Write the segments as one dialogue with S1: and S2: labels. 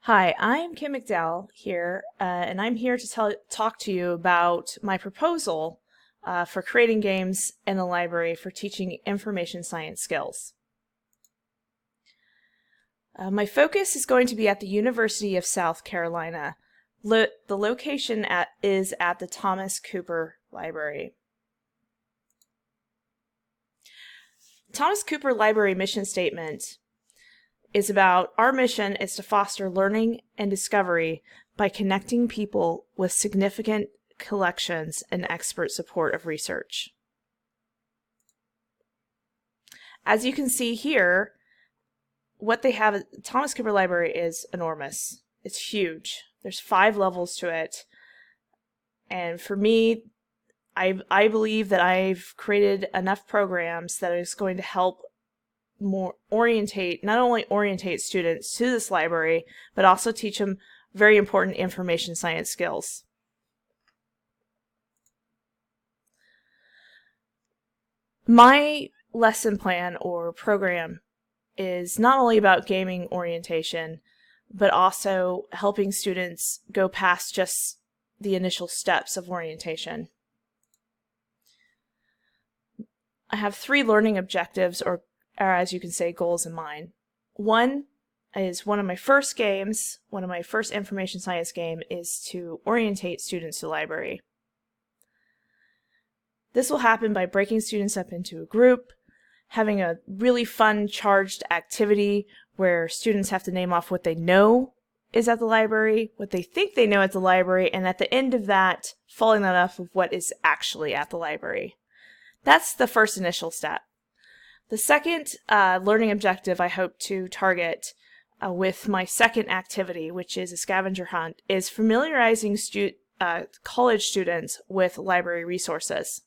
S1: Hi, I'm Kim McDowell here, and I'm here to talk to you about my proposal for creating games in the library for teaching information science skills. My focus is going to be at the University of South Carolina. The location is at the Thomas Cooper Library. Thomas Cooper Library mission statement is about our mission is to foster learning and discovery by connecting people with significant collections and expert support of research. As you can see here, what they have at Thomas Cooper Library is enormous. It's huge. There's 5 levels to it. And for me, I believe that I've created enough programs that is going to help not only orientate students to this library, but also teach them very important information science skills. My lesson plan or program is not only about gaming orientation, but also helping students go past just the initial steps of orientation. I have 3 learning objectives, or as you can say, goals in mind. One is one of my first information science game is to orientate students to the library. This will happen by breaking students up into a group, having a really fun charged activity where students have to name off what they know is at the library, what they think they know at the library, and at the end of that, following that up with what is actually at the library. That's the first initial step. The second learning objective I hope to target with my second activity, which is a scavenger hunt, is familiarizing college students with library resources.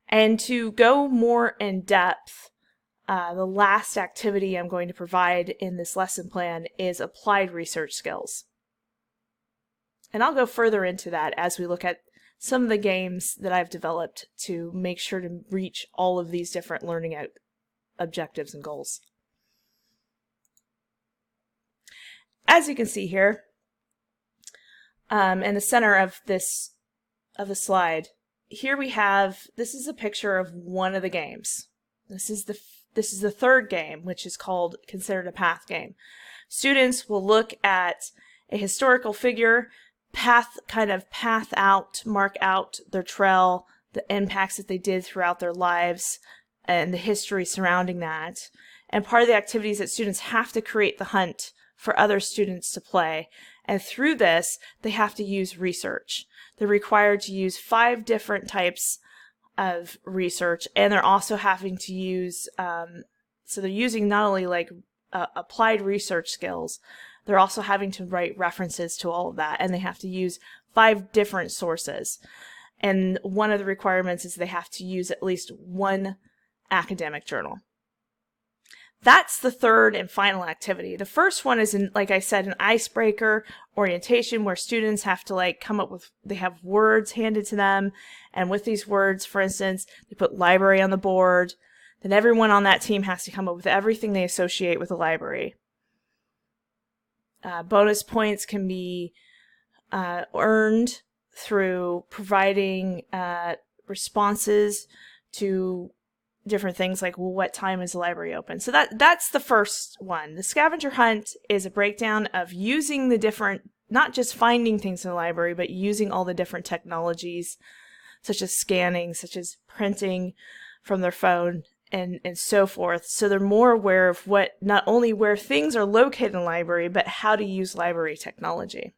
S1: And to go more in depth, the last activity I'm going to provide in this lesson plan is applied research skills. And I'll go further into that as we look at some of the games that I've developed to make sure to reach all of these different learning objectives and goals. As you can see here, in the center of the slide, here we have, this is a picture of one of the games. This is the third game, which is considered a path game. Students will look at a historical figure, mark out their trail, the impacts that they did throughout their lives, and the history surrounding that. And part of the activity is that students have to create the hunt for other students to play. And through this, they have to use research. They're required to use 5 different types of research, and they're also having to use, so they're using not only applied research skills, they're also having to write references to all of that, and they have to use 5 different sources. And one of the requirements is they have to use at least 1 academic journal. That's the third and final activity. The first one is, like I said, an icebreaker orientation where students have to come up with, they have words handed to them, and with these words, for instance, they put library on the board, then everyone on that team has to come up with everything they associate with the library. Bonus points can be earned through providing responses to different things like, well, what time is the library open? So that's the first one. The scavenger hunt is a breakdown of using the different, not just finding things in the library, but using all the different technologies, such as scanning, such as printing from their phone, and so forth. So they're more aware of not only where things are located in the library, but how to use library technology.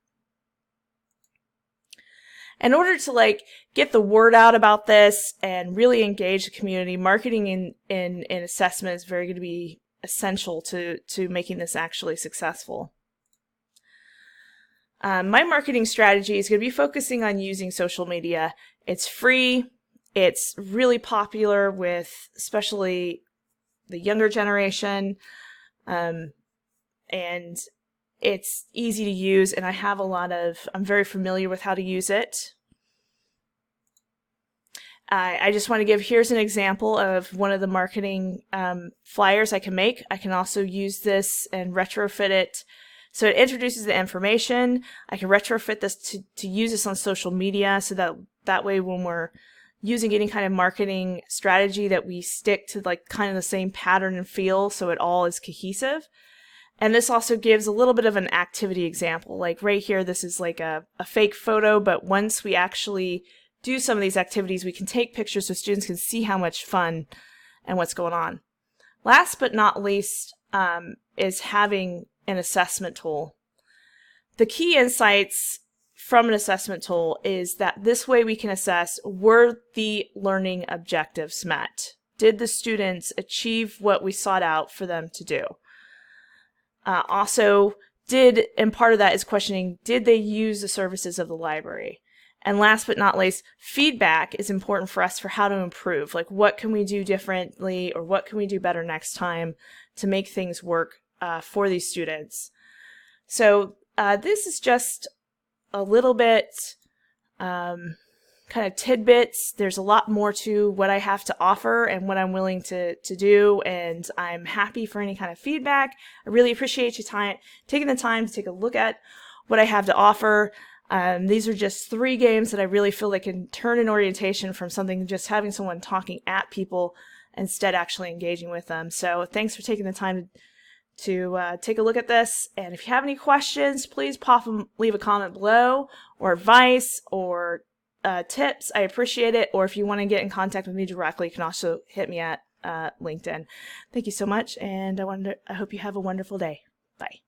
S1: In order to get the word out about this and really engage the community, marketing and assessment is going to be essential to making this actually successful. My marketing strategy is going to be focusing on using social media. It's free. It's really popular with especially the younger generation, and it's easy to use, and I'm very familiar with how to use it. I just want to here's an example of one of the marketing flyers I can make. I can also use this and retrofit it So it introduces the information. I can retrofit this to use this on social media, so that way when we're using any kind of marketing strategy, that we stick to like kind of the same pattern and feel, so it all is cohesive. And this also gives a little bit of an activity example. Like right here, this is like a fake photo, but once we actually do some of these activities, we can take pictures so students can see how much fun and what's going on. Last but not least is having an assessment tool. The key insights from an assessment tool is that this way we can assess, were the learning objectives met? Did the students achieve what we sought out for them to do? Also, and part of that is questioning, did they use the services of the library? And last but not least, feedback is important for us for how to improve. Like, what can we do differently, or what can we do better next time to make things work for these students? So this is just a little bit kind of tidbits. There's a lot more to what I have to offer and what I'm willing to do, and I'm happy for any kind of feedback. I really appreciate you taking the time to take a look at what I have to offer. These are just 3 games that I really feel they can turn an orientation from something just having someone talking at people instead actually engaging with them. So thanks for taking the time to take a look at this. And if you have any questions, please leave a comment below, or advice, or tips. I appreciate it. Or if you want to get in contact with me directly, you can also hit me at LinkedIn. Thank you so much, and I hope you have a wonderful day. Bye.